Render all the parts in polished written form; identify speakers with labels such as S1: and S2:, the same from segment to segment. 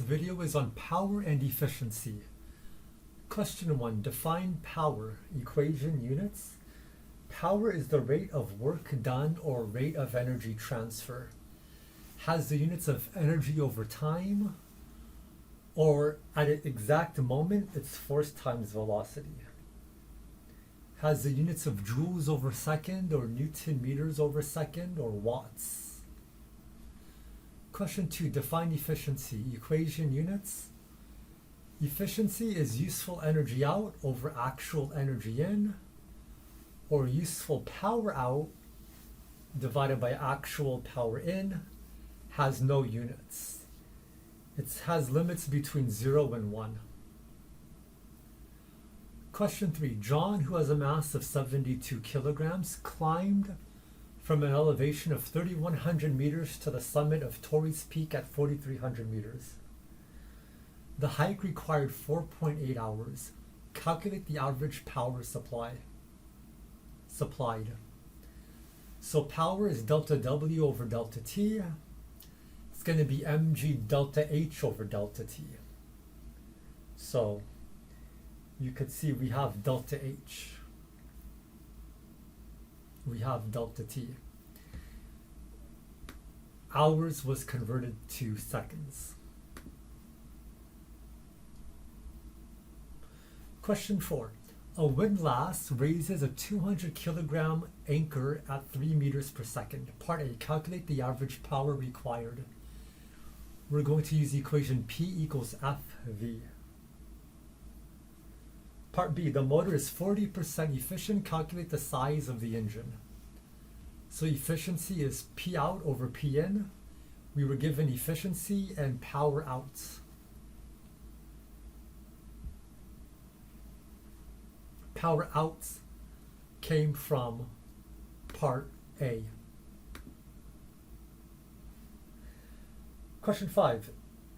S1: video is on power and efficiency. Question 1. Define power. Equation units. Power is the rate of work done or rate of energy transfer. Has the units of energy over time, or at an exact moment, it's force times velocity. Has the units of joules over second, or Newton meters over second, or watts. Question 2. Define efficiency. Equation units. Efficiency is useful energy out over actual energy in, or useful power out divided by actual power in. Has no units. It has limits between 0 and 1. Question 3. John, who has a mass of 72 kilograms, climbed from an elevation of 3,100 meters to the summit of Torrey's Peak at 4,300 meters. The hike required 4.8 hours. Calculate the average power supplied. So power is delta W over delta T. It's going to be mg delta H over delta T. So you could see we have delta H. We have delta T. Hours was converted to seconds. Question 4. A windlass raises a 200 kilogram anchor at 3 meters per second. Part A. Calculate the average power required. We're going to use the equation P equals FV. Part B. The motor is 40% efficient. Calculate the size of the engine. So efficiency is P out over P in. We were given efficiency and power out. Power out came from part A. Question 5.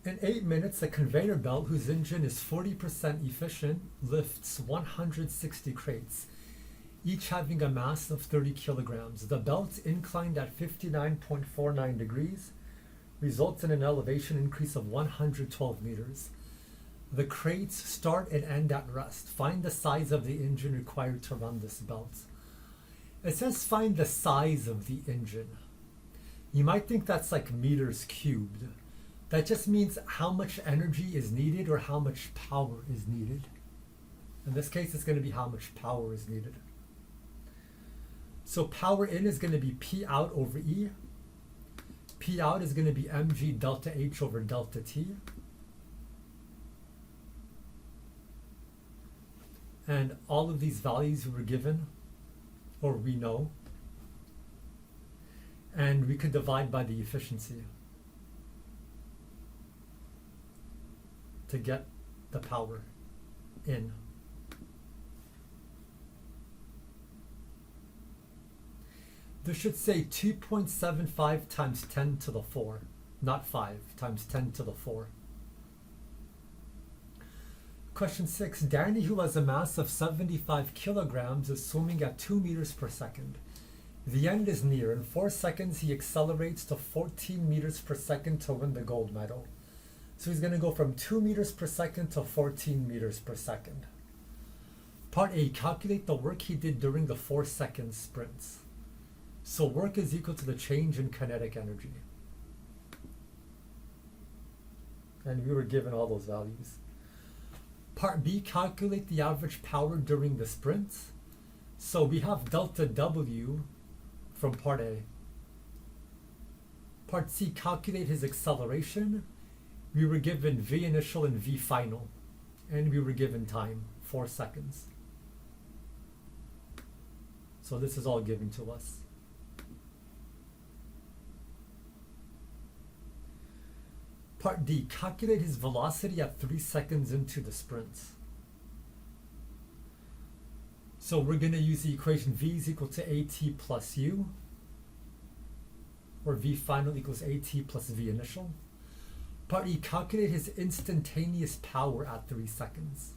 S1: In 8 minutes, a conveyor belt whose engine is 40% efficient lifts 160 crates, each having a mass of 30 kilograms. The belt, inclined at 59.49 degrees, results in an elevation increase of 112 meters. The crates start and end at rest. Find the size of the engine required to run this belt. It says find the size of the engine. You might think that's like meters cubed. That just means how much energy is needed or how much power is needed. In this case, it's going to be how much power is needed. So power in is going to be P out over E. P out is going to be mg delta H over delta T. And all of these values we were given, or we know, and we could divide by the efficiency to get the power in. This should say 2.75 times 10 to the 4, not 5, times 10 to the 4. Question 6. Danny, who has a mass of 75 kilograms, is swimming at 2 meters per second. The end is near. In 4 seconds, he accelerates to 14 meters per second to win the gold medal. So he's going to go from 2 meters per second to 14 meters per second. Part A. Calculate the work he did during the 4-second sprints. So work is equal to the change in kinetic energy. And we were given all those values. Part B, calculate the average power during the sprint. So we have delta W from part A. Part C, calculate his acceleration. We were given V initial and V final. And we were given time, 4 seconds. So this is all given to us. Part D, calculate his velocity at 3 seconds into the sprint. So we're going to use the equation V is equal to AT plus U, or V final equals AT plus V initial. Part E, calculate his instantaneous power at 3 seconds.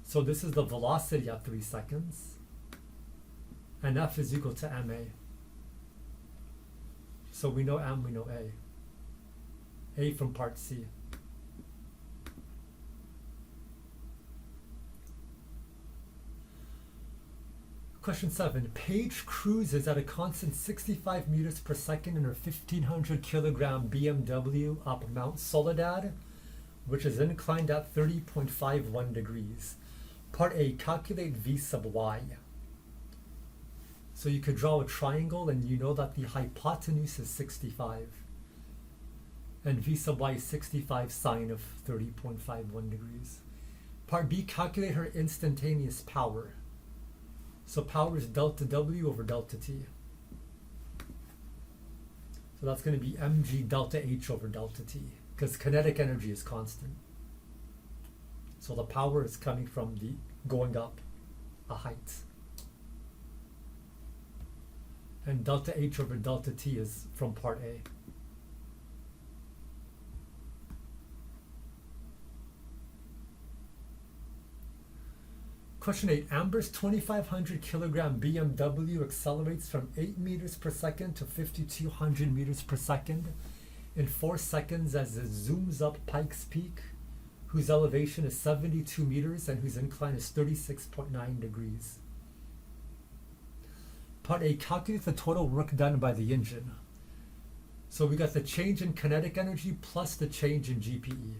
S1: So this is the velocity at 3 seconds, and F is equal to ma. So we know m, we know a. A from part C. Question 7. Paige cruises at a constant 65 meters per second in her 1500 kilogram BMW up Mount Soledad, which is inclined at 30.51 degrees. Part A, calculate V sub y. So you could draw a triangle and you know that the hypotenuse is 65. And V sub y is 65 sine of 30.51 degrees. Part B, calculate her instantaneous power. So power is delta W over delta T. So that's going to be mg delta H over delta T, because kinetic energy is constant. So the power is coming from the going up a height. And delta H over delta T is from part A. Question 8. Amber's 2,500 kilogram BMW accelerates from 8 meters per second to 5,200 meters per second in 4 seconds as it zooms up Pikes Peak, whose elevation is 72 meters and whose incline is 36.9 degrees. Part A, calculate the total work done by the engine. So we got the change in kinetic energy plus the change in GPE.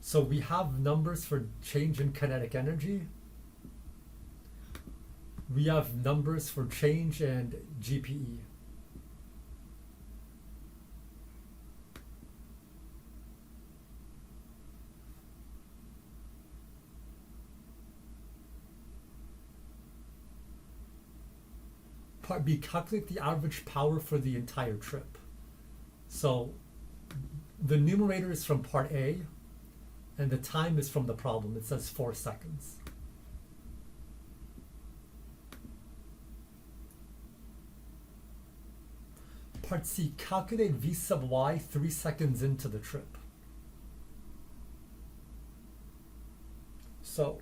S1: So we have numbers for change in kinetic energy. We have numbers for change in GPE. Part B, calculate the average power for the entire trip. So the numerator is from part A, and the time is from the problem. It says 4 seconds. Part C, calculate V sub y 3 seconds into the trip. So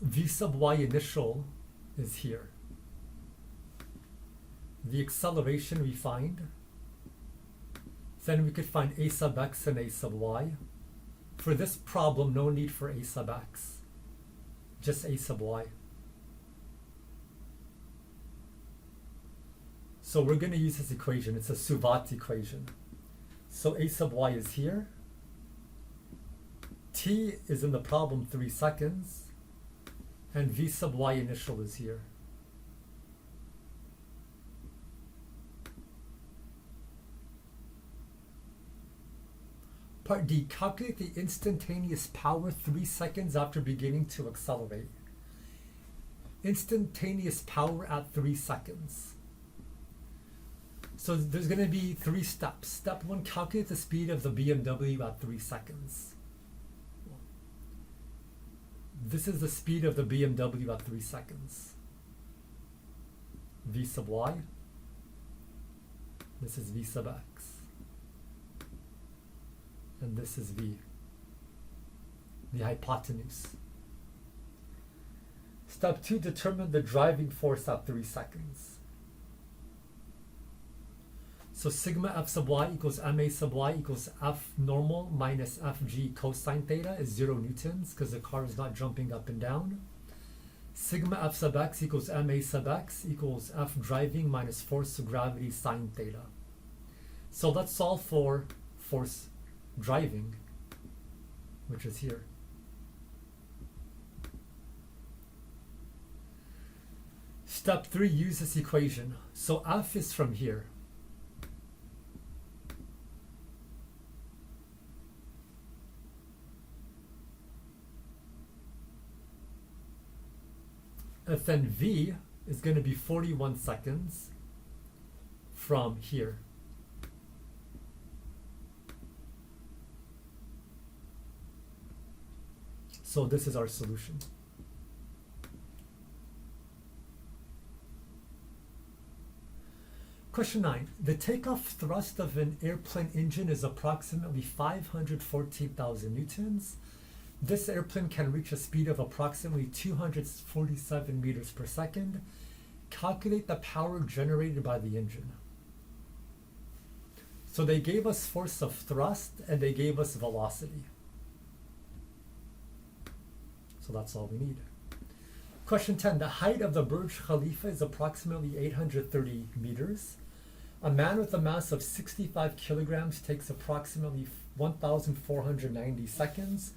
S1: V sub y initial is here. The acceleration we find. Then we could find a sub x and a sub y. For this problem, no need for a sub x, just a sub y. So we're going to use this equation. It's a Suvat equation. So a sub y is here. T is in the problem 3 seconds. And v sub y initial is here. Part D, calculate the instantaneous power 3 seconds after beginning to accelerate. Instantaneous power at 3 seconds. So there's going to be 3 steps. Step 1, calculate the speed of the BMW at 3 seconds. This is the speed of the BMW at 3 seconds. V sub y. This is V sub x. And this is V, the hypotenuse. Step 2, determine the driving force at 3 seconds. So sigma f sub y equals ma sub y equals f normal minus fg cosine theta is 0 newtons because the car is not jumping up and down. Sigma f sub x equals ma sub x equals f driving minus force of gravity sine theta. So let's solve for force driving, which is here. Step 3, use this equation. So F is from here. And then V is going to be 41 seconds from here. So this is our solution. Question 9. The takeoff thrust of an airplane engine is approximately 514,000 newtons. This airplane can reach a speed of approximately 247 meters per second. Calculate the power generated by the engine. So they gave us force of thrust and they gave us velocity. So that's all we need. Question 10. The height of the Burj Khalifa is approximately 830 meters. A man with a mass of 65 kilograms takes approximately 1,490 seconds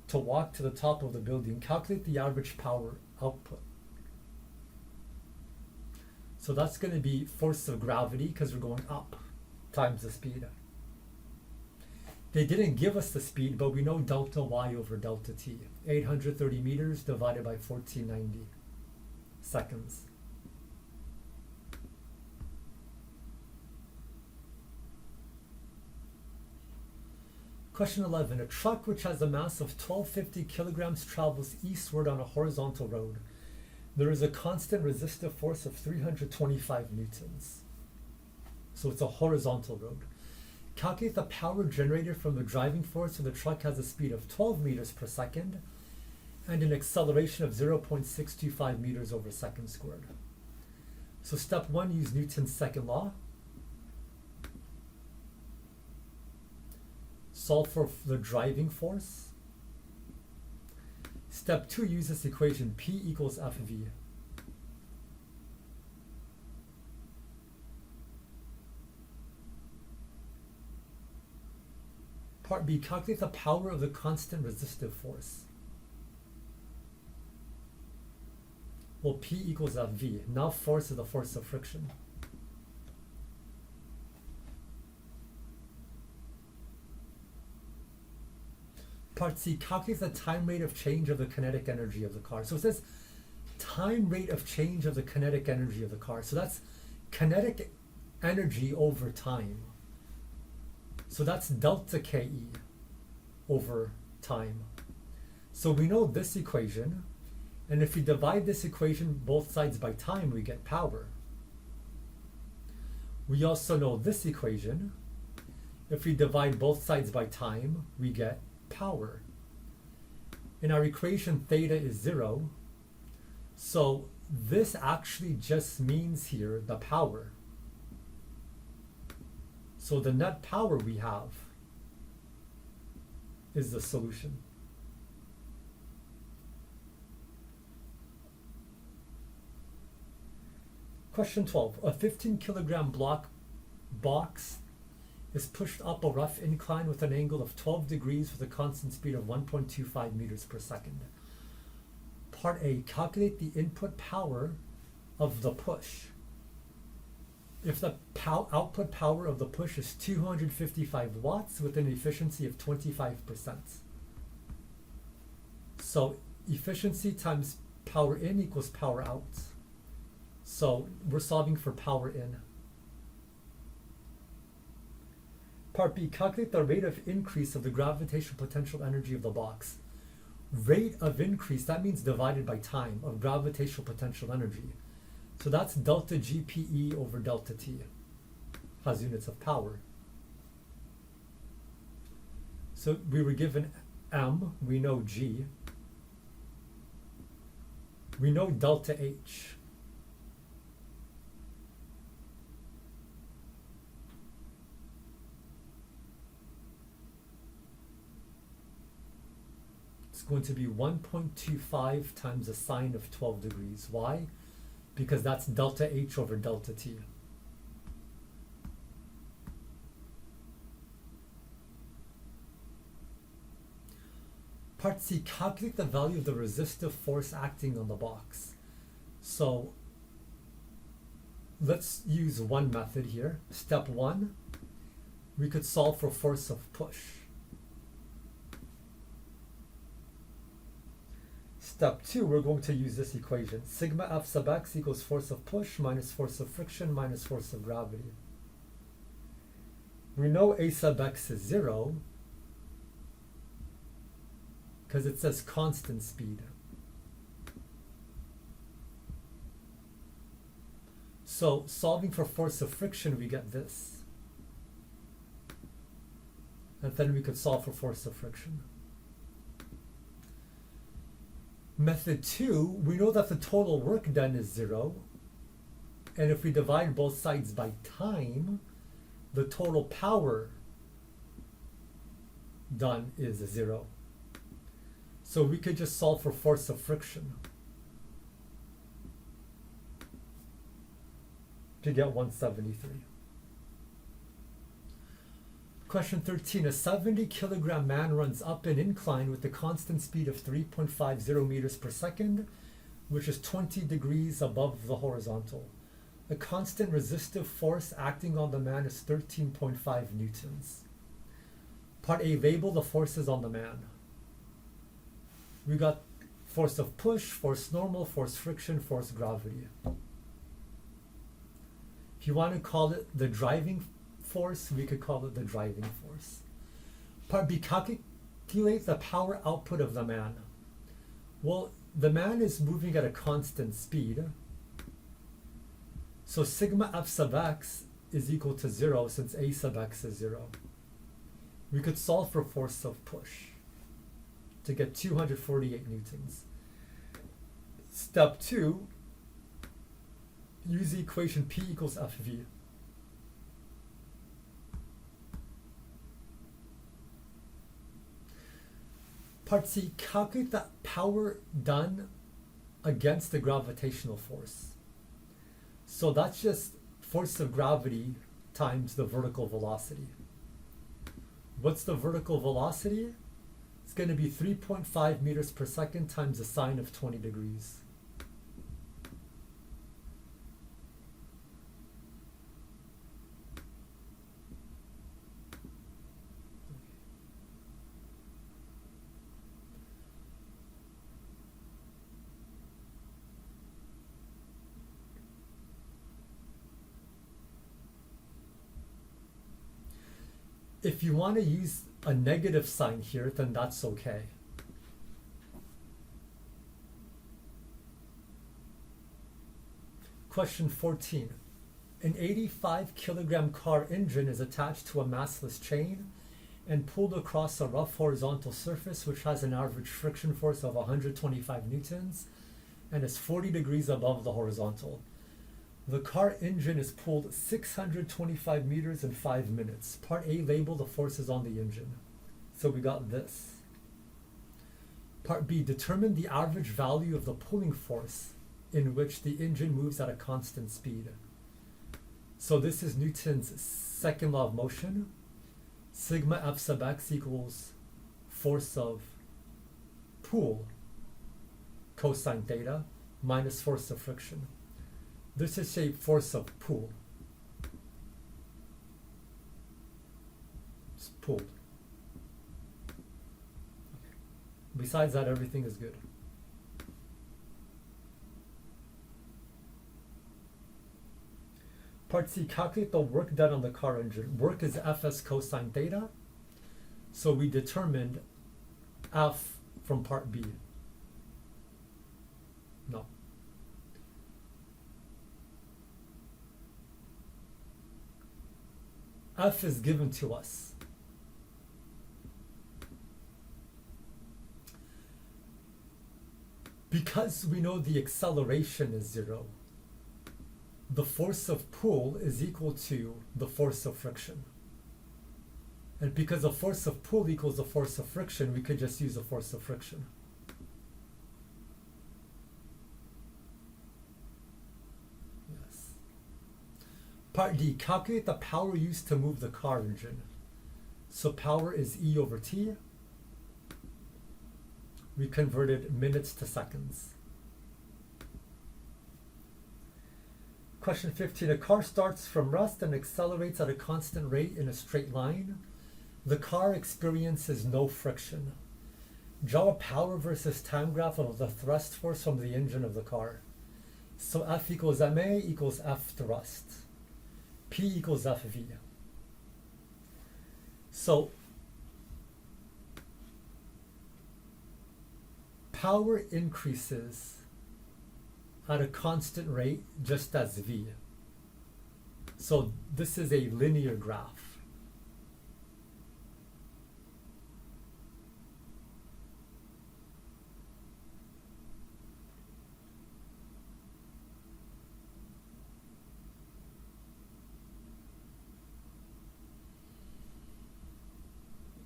S1: to walk to the top of the building. Calculate the average power output. So that's going to be force of gravity because we're going up times the speed. They didn't give us the speed, but we know delta y over delta t. 830 meters divided by 1490 seconds. Question 11. A truck which has a mass of 1250 kilograms travels eastward on a horizontal road. There is a constant resistive force of 325 newtons. So it's a horizontal road. Calculate the power generated from the driving force when the truck has a speed of 12 meters per second and an acceleration of 0.625 meters over second squared. So step 1, use Newton's second law. Solve for the driving force. Step 2, use this equation, P equals FV. Part B, calculate the power of the constant resistive force. Well, P equals FV. Now force is the force of friction. Part C, calculate the time rate of change of the kinetic energy of the car. So it says time rate of change of the kinetic energy of the car. So that's kinetic energy over time. So that's delta KE over time. So we know this equation, and if we divide this equation both sides by time, we get power. We also know this equation. If we divide both sides by time, we get power. In our equation, theta is 0. So this actually just means here the power. So the net power we have is the solution. Question 12. A 15 kilogram box is pushed up a rough incline with an angle of 12 degrees with a constant speed of 1.25 meters per second. Part A, calculate the input power of the push. If the output power of the push is 255 watts with an efficiency of 25%. So efficiency times power in equals power out. So we're solving for power in. Part B, calculate the rate of increase of the gravitational potential energy of the box. Rate of increase, that means divided by time, of gravitational potential energy. So that's delta GPE over delta T, has units of power. So we were given M, we know G, we know delta H. It's going to be 1.25 times the sine of 12 degrees. Why? Because that's delta H over delta T. Part C, calculate the value of the resistive force acting on the box. So let's use one method here. Step 1, we could solve for force of push. Step 2, we're going to use this equation. Sigma F sub x equals force of push minus force of friction minus force of gravity. We know A sub x is 0 because it says constant speed. So solving for force of friction, we get this. And then we could solve for force of friction. Method 2, we know that the total work done is 0. And if we divide both sides by time, the total power done is 0. So we could just solve for force of friction to get 173. Question 13, a 70 kilogram man runs up an incline with a constant speed of 3.50 meters per second, which is 20 degrees above the horizontal. The constant resistive force acting on the man is 13.5 newtons. Part A, label the forces on the man. We got force of push, force normal, force friction, force gravity. If you want to call it the driving force, we could call it the driving force. Part B, calculate the power output of the man. Well, the man is moving at a constant speed. So sigma F sub x is equal to 0 since A sub x is 0. We could solve for force of push to get 248 newtons. Step 2, use the equation P equals FV. Part C, calculate the power done against the gravitational force. So that's just force of gravity times the vertical velocity. What's the vertical velocity? It's going to be 3.5 meters per second times the sine of 20 degrees. If you want to use a negative sign here, then that's okay. Question 14. An 85 kilogram car engine is attached to a massless chain and pulled across a rough horizontal surface which has an average friction force of 125 newtons and is 40 degrees above the horizontal. The car engine is pulled 625 meters in 5 minutes. Part A, label the forces on the engine. So we got this. Part B, determine the average value of the pulling force in which the engine moves at a constant speed. So this is Newton's second law of motion. Sigma F sub x equals force of pull cosine theta minus force of friction. This is a force of pull. It's pulled. Besides that, everything is good. Part C, calculate the work done on the car engine. Work is Fs cosine theta. So we determined F from part B. No. F is given to us. Because we know the acceleration is 0, the force of pull is equal to the force of friction. And because the force of pull equals the force of friction, we could just use the force of friction. Yes. Part D, calculate the power used to move the car engine. So power is E over T. We converted minutes to seconds. Question 15, a car starts from rest and accelerates at a constant rate in a straight line. The car experiences no friction. Draw a power versus time graph of the thrust force from the engine of the car. So F equals ma equals F thrust. P equals FV. So power increases at a constant rate just as V. So this is a linear graph.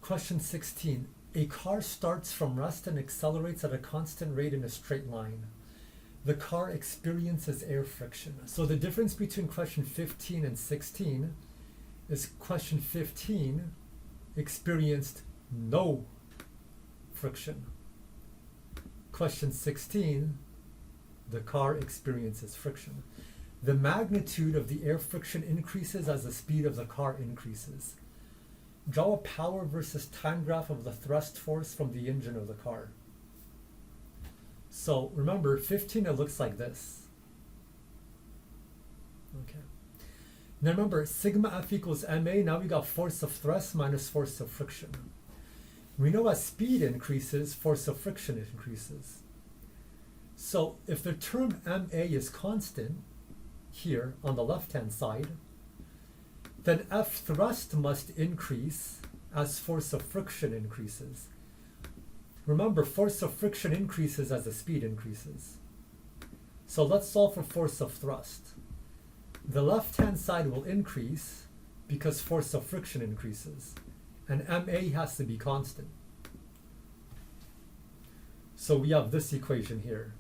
S1: Question 16. A car starts from rest and accelerates at a constant rate in a straight line. The car experiences air friction. So the difference between question 15 and 16 is question 15 experienced no friction. Question 16, the car experiences friction. The magnitude of the air friction increases as the speed of the car increases. Draw a power versus time graph of the thrust force from the engine of the car. So remember, 15, it looks like this. Okay. Now remember, sigma F equals ma. Now we got force of thrust minus force of friction. We know as speed increases, force of friction increases. So if the term ma is constant here on the left-hand side, then F thrust must increase as force of friction increases. Remember, force of friction increases as the speed increases. So let's solve for force of thrust. The left-hand side will increase because force of friction increases, and ma has to be constant. So we have this equation here.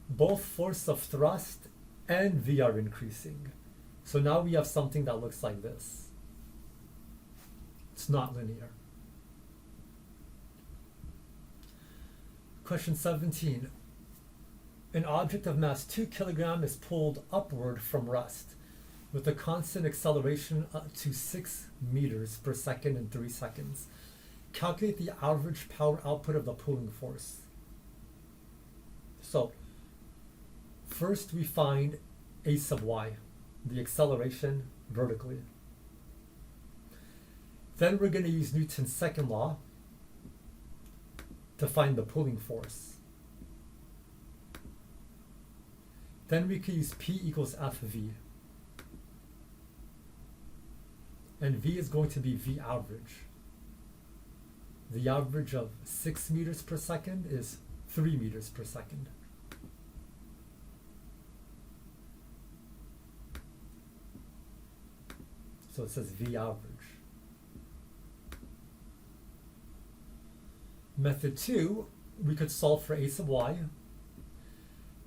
S1: Both force of thrust and V are increasing. So now we have something that looks like this. It's not linear. Question 17. An object of mass 2 kg is pulled upward from rest with a constant acceleration up to 6 meters per second in 3 seconds. Calculate the average power output of the pulling force. So, first we find a sub y, the acceleration vertically. Then we're going to use Newton's second law to find the pulling force. Then we can use P equals FV. And V is going to be V average. The average of 6 meters per second is 3 meters per second. So it says V average. Method 2, we could solve for a sub y.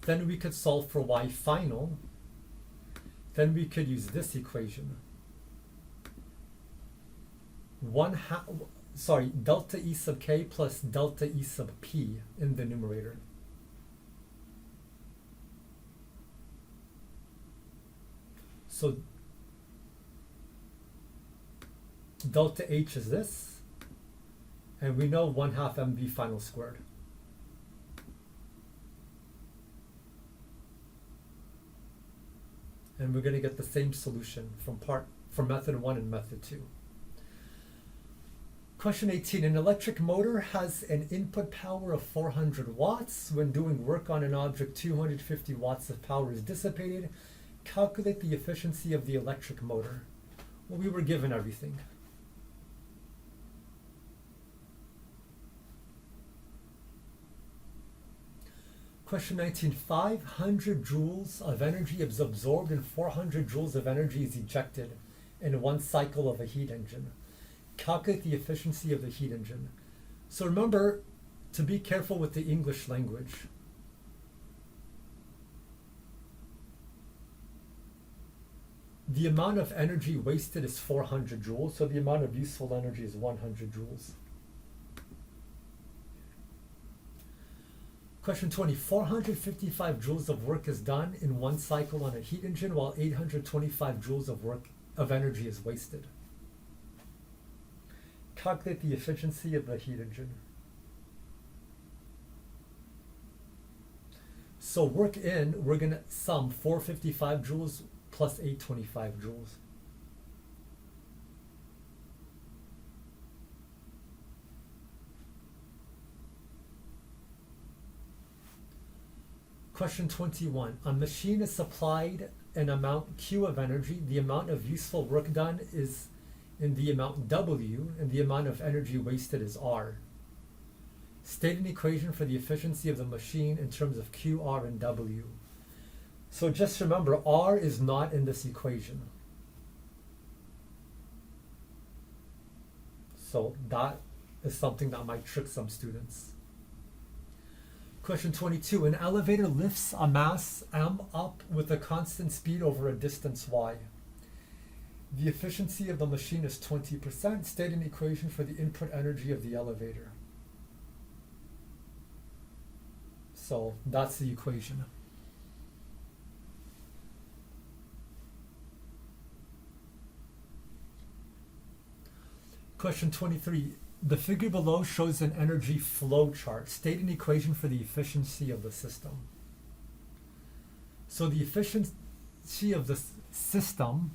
S1: Then we could solve for y final. Then we could use this equation. Delta E sub k plus delta E sub p in the numerator. So delta H is this, and we know 1/2 mv final squared. And we're going to get the same solution from method 1 and method 2. Question 18. An electric motor has an input power of 400 watts. When doing work on an object, 250 watts of power is dissipated. Calculate the efficiency of the electric motor. Well, we were given everything. Question 19. 500 joules of energy is absorbed and 400 joules of energy is ejected in one cycle of a heat engine. Calculate the efficiency of the heat engine. So remember to be careful with the English language. The amount of energy wasted is 400 joules, so the amount of useful energy is 100 joules. Question 20. 455 joules of work is done in one cycle on a heat engine, while 825 joules of energy is wasted. Calculate the efficiency of the heat engine. So work in, we're going to sum 455 joules plus 825 joules. Question 21. A machine is supplied an amount Q of energy. The amount of useful work done is in the amount W, and the amount of energy wasted is R. State an equation for the efficiency of the machine in terms of Q, R, and W. So just remember, R is not in this equation. So that is something that might trick some students. Question 22. An elevator lifts a mass m up with a constant speed over a distance y. The efficiency of the machine is 20%. State an equation for the input energy of the elevator. So that's the equation. Question 23. The figure below shows an energy flow chart. State an equation for the efficiency of the system. So the efficiency of the system,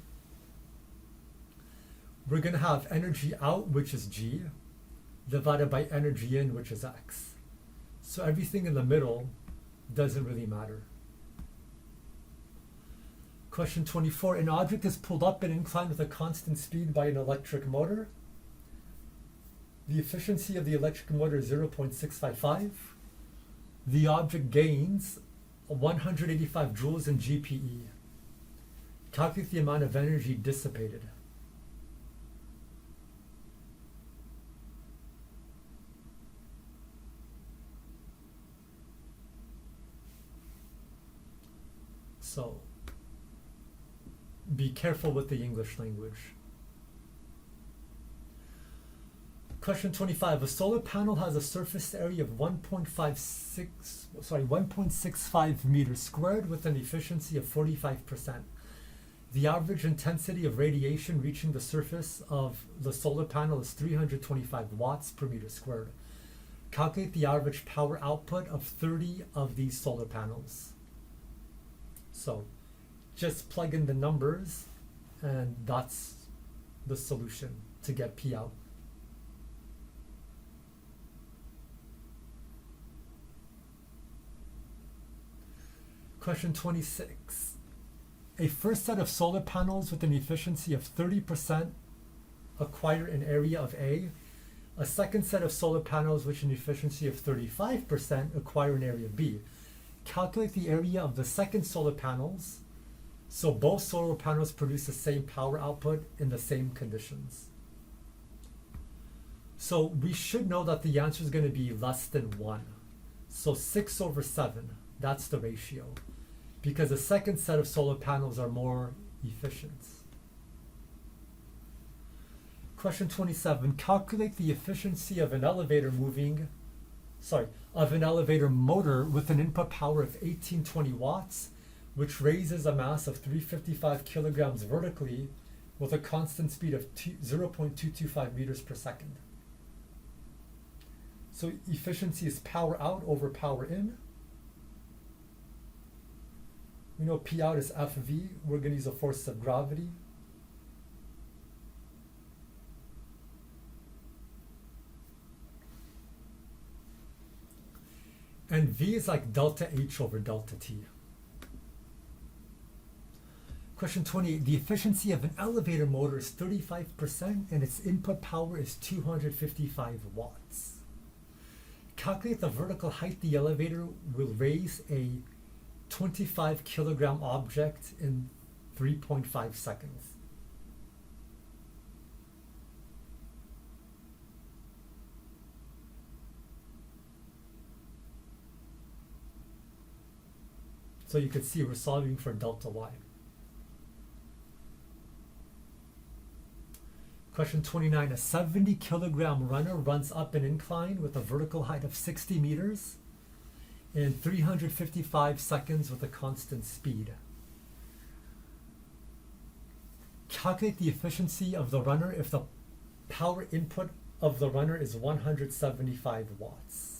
S1: we're going to have energy out, which is G, divided by energy in, which is X. So everything in the middle doesn't really matter. Question 24. An object is pulled up an incline with a constant speed by an electric motor. The efficiency of the electric motor is 0.655. The object gains 185 joules in GPE. Calculate the amount of energy dissipated. So be careful with the English language. Question 25. A solar panel has a surface area of 1.65 meters squared with an efficiency of 45%. The average intensity of radiation reaching the surface of the solar panel is 325 watts per meter squared. Calculate the average power output of 30 of these solar panels. So just plug in the numbers and that's the solution to get P out. Question 26. A first set of solar panels with an efficiency of 30% acquire an area of A. A second set of solar panels with an efficiency of 35% acquire an area B. Calculate the area of the second solar panels so both solar panels produce the same power output in the same conditions. So we should know that the answer is going to be less than 1. So 6/7, that's the ratio, because the second set of solar panels are more efficient. Question 27. Calculate the efficiency of an elevator motor with an input power of 1820 watts, which raises a mass of 355 kilograms vertically with a constant speed of 0.225 meters per second. So efficiency is power out over power in. We know P out is FV. We're going to use a force of gravity. And V is like delta H over delta T. Question 28. The efficiency of an elevator motor is 35% and its input power is 255 watts. Calculate the vertical height the elevator will raise a 25 kilogram object in 3.5 seconds. So you can see we're solving for delta y. Question 29. A 70 kilogram runner runs up an incline with a vertical height of 60 meters in 355 seconds with a constant speed. Calculate the efficiency of the runner if the power input of the runner is 175 watts.